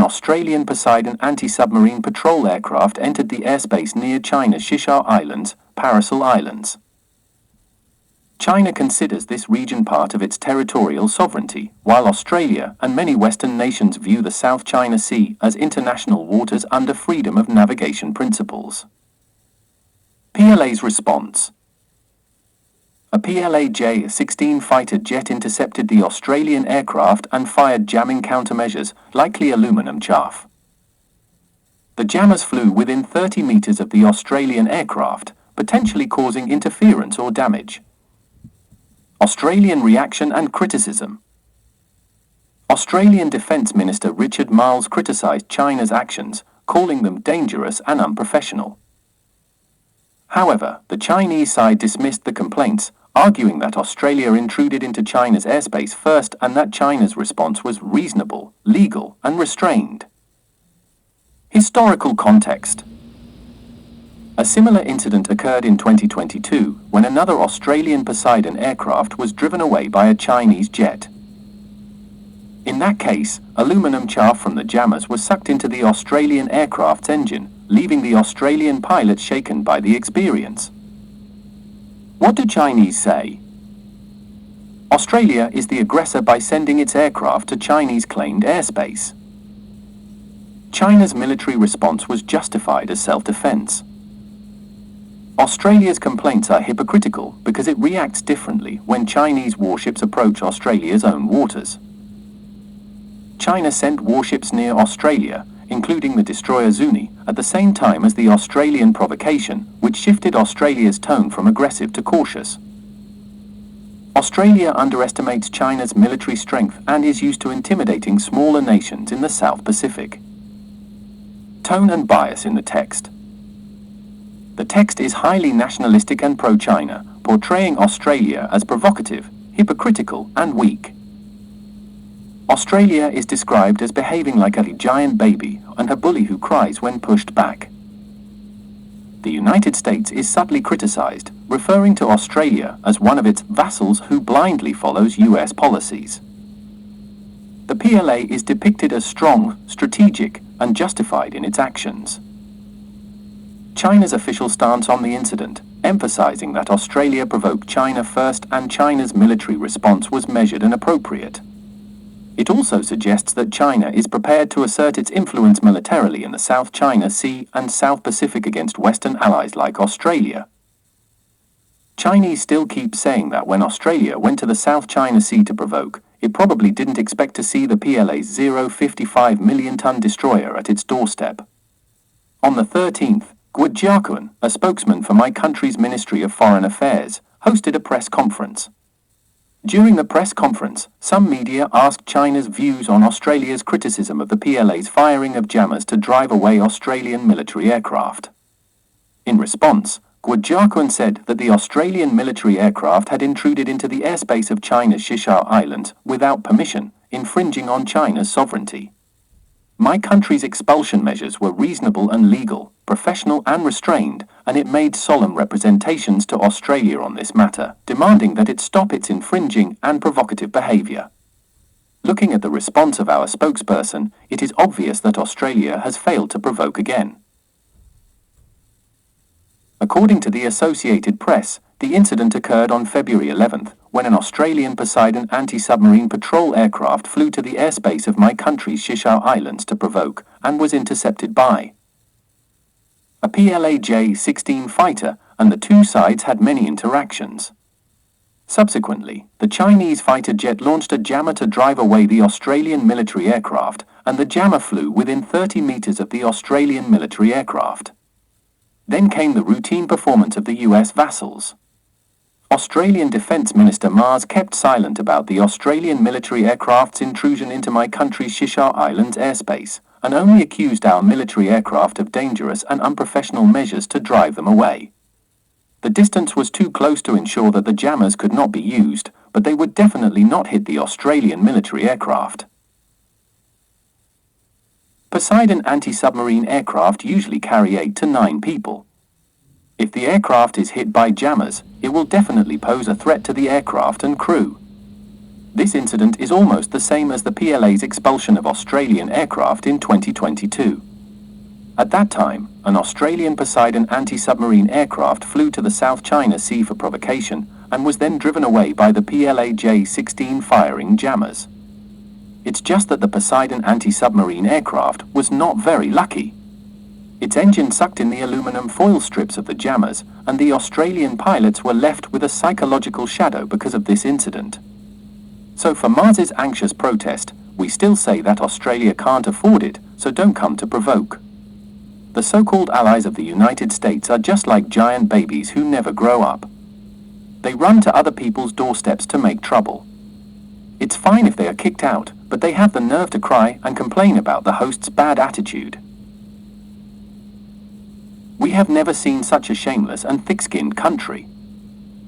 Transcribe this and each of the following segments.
Australian Poseidon anti-submarine patrol aircraft entered the airspace near China's Shisha Islands, Paracel Islands. China considers this region part of its territorial sovereignty, while Australia and many Western nations view the South China Sea as international waters under freedom of navigation principles. PLA's response. A PLA J-16 fighter jet intercepted the Australian aircraft and fired jamming countermeasures, likely aluminum chaff. The jammers flew within 30 meters of the Australian aircraft, potentially causing interference or damage. Australian reaction and criticism. Australian Defence Minister Richard Marles criticised China's actions, calling them dangerous and unprofessional. However, the Chinese side dismissed the complaints, arguing that Australia intruded into China's airspace first and that China's response was reasonable, legal, and restrained. Historical context. A similar incident occurred in 2022 when another Australian Poseidon aircraft was driven away by a Chinese jet. In that case, aluminum chaff from the jammers was sucked into the Australian aircraft's engine, leaving the Australian pilot shaken by the experience. What do Chinese say? Australia is the aggressor by sending its aircraft to Chinese claimed airspace. China's military response was justified as self-defense. Australia's complaints are hypocritical because it reacts differently when Chinese warships approach Australia's own waters. China sent warships near Australia, including the destroyer Zunyi, at the same time as the Australian provocation, which shifted Australia's tone from aggressive to cautious. Australia underestimates China's military strength and is used to intimidating smaller nations in the South Pacific. Tone and bias in the text. The text is highly nationalistic and pro-China, portraying Australia as provocative, hypocritical, and weak. Australia is described as behaving like a giant baby and a bully who cries when pushed back. The United States is subtly criticized, referring to Australia as one of its vassals who blindly follows US policies. The PLA is depicted as strong, strategic, and justified in its actions. China's official stance on the incident, emphasizing that Australia provoked China first and China's military response was measured and appropriate. It also suggests that China is prepared to assert its influence militarily in the South China Sea and South Pacific against Western allies like Australia. Chinese still keep saying that when Australia went to the South China Sea to provoke, it probably didn't expect to see the PLA's 0.55 million-ton destroyer at its doorstep. On the 13th, Guo, a spokesman for my country's Ministry of Foreign Affairs, hosted a press conference. During the press conference, some media asked China's views on Australia's criticism of the PLA's firing of jammers to drive away Australian military aircraft. In response, Guo said that the Australian military aircraft had intruded into the airspace of China's Shisha Islands without permission, infringing on China's sovereignty. My country's expulsion measures were reasonable and legal, professional and restrained, and it made solemn representations to Australia on this matter, demanding that it stop its infringing and provocative behaviour. Looking at the response of our spokesperson, it is obvious that Australia has failed to provoke again. According to the Associated Press, the incident occurred on February 11th, when an Australian Poseidon anti-submarine patrol aircraft flew to the airspace of my country's Shisha Islands to provoke, and was intercepted by a PLA J-16 fighter, and the two sides had many interactions. Subsequently, the Chinese fighter jet launched a jammer to drive away the Australian military aircraft, and the jammer flew within 30 meters of the Australian military aircraft. Then came the routine performance of the US vassals. Australian Defence Minister Marles kept silent about the Australian military aircraft's intrusion into my country's Shisha Islands airspace, and only accused our military aircraft of dangerous and unprofessional measures to drive them away. The distance was too close to ensure that the jammers could not be used, but they would definitely not hit the Australian military aircraft. Poseidon anti-submarine aircraft usually carry 8 to 9 people. If the aircraft is hit by jammers, it will definitely pose a threat to the aircraft and crew. This incident is almost the same as the PLA's expulsion of Australian aircraft in 2022. At that time, an Australian Poseidon anti-submarine aircraft flew to the South China Sea for provocation and was then driven away by the PLA J-16 firing jammers. It's just that the Poseidon anti-submarine aircraft was not very lucky. Its engine sucked in the aluminum foil strips of the jammers, and the Australian pilots were left with a psychological shadow because of this incident. So for Mars's anxious protest, we still say that Australia can't afford it, so don't come to provoke. The so-called allies of the United States are just like giant babies who never grow up. They run to other people's doorsteps to make trouble. It's fine if they are kicked out, but they have the nerve to cry and complain about the host's bad attitude. We have never seen such a shameless and thick-skinned country.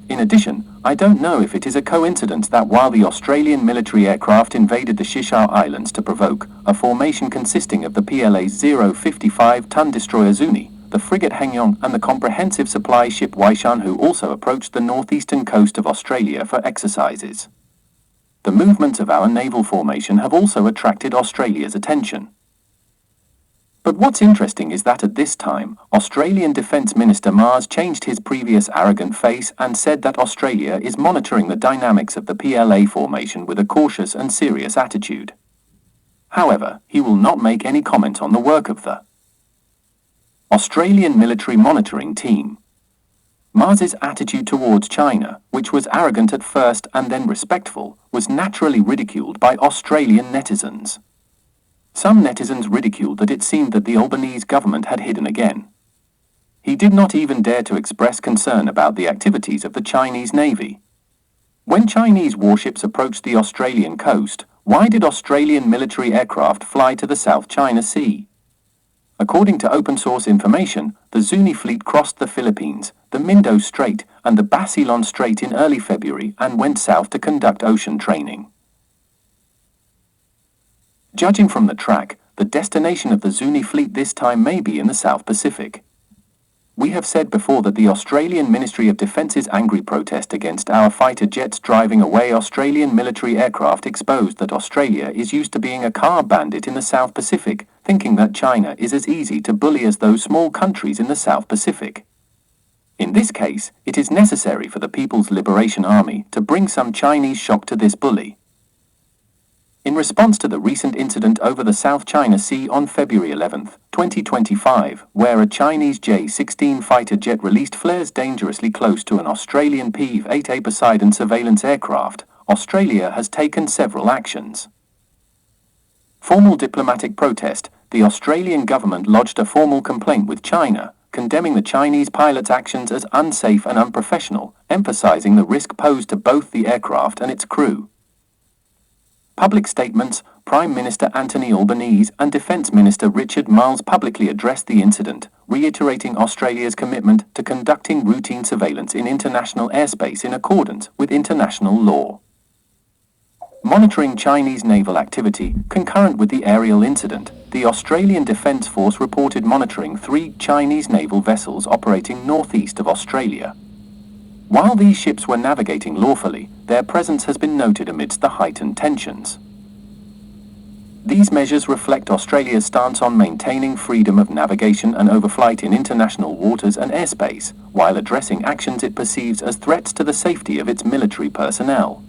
In addition, I don't know if it is a coincidence that while the Australian military aircraft invaded the Shisha Islands to provoke, a formation consisting of the PLA's 055-ton destroyer Zunyi, the frigate Hengyong and the comprehensive supply ship Waishan who also approached the northeastern coast of Australia for exercises. The movements of our naval formation have also attracted Australia's attention. But what's interesting is that at this time, Australian Defence Minister Mars changed his previous arrogant face and said that Australia is monitoring the dynamics of the PLA formation with a cautious and serious attitude. However, he will not make any comment on the work of the Australian Military Monitoring Team. Mars's attitude towards China, which was arrogant at first and then respectful, was naturally ridiculed by Australian netizens. Some netizens ridiculed that it seemed that the Albanese government had hidden again. He did not even dare to express concern about the activities of the Chinese Navy. When Chinese warships approached the Australian coast, why did Australian military aircraft fly to the South China Sea? According to open-source information, the Zunyi fleet crossed the Philippines, the Mindanao Strait, and the Basilan Strait in early February and went south to conduct ocean training. Judging from the track, the destination of the Zunyi fleet this time may be in the South Pacific. We have said before that the Australian Ministry of Defence's angry protest against our fighter jets driving away Australian military aircraft exposed that Australia is used to being a car bandit in the South Pacific, thinking that China is as easy to bully as those small countries in the South Pacific. In this case, it is necessary for the People's Liberation Army to bring some Chinese shock to this bully. In response to the recent incident over the South China Sea on February 11, 2025, where a Chinese J-16 fighter jet released flares dangerously close to an Australian P-8A Poseidon surveillance aircraft, Australia has taken several actions. Formal diplomatic protest: the Australian government lodged a formal complaint with China, condemning the Chinese pilot's actions as unsafe and unprofessional, emphasizing the risk posed to both the aircraft and its crew. Public statements: Prime Minister Anthony Albanese and Defence Minister Richard Marles publicly addressed the incident, reiterating Australia's commitment to conducting routine surveillance in international airspace in accordance with international law. Monitoring Chinese naval activity: concurrent with the aerial incident, the Australian Defence Force reported monitoring 3 Chinese naval vessels operating northeast of Australia. While these ships were navigating lawfully, their presence has been noted amidst the heightened tensions. These measures reflect Australia's stance on maintaining freedom of navigation and overflight in international waters and airspace, while addressing actions it perceives as threats to the safety of its military personnel.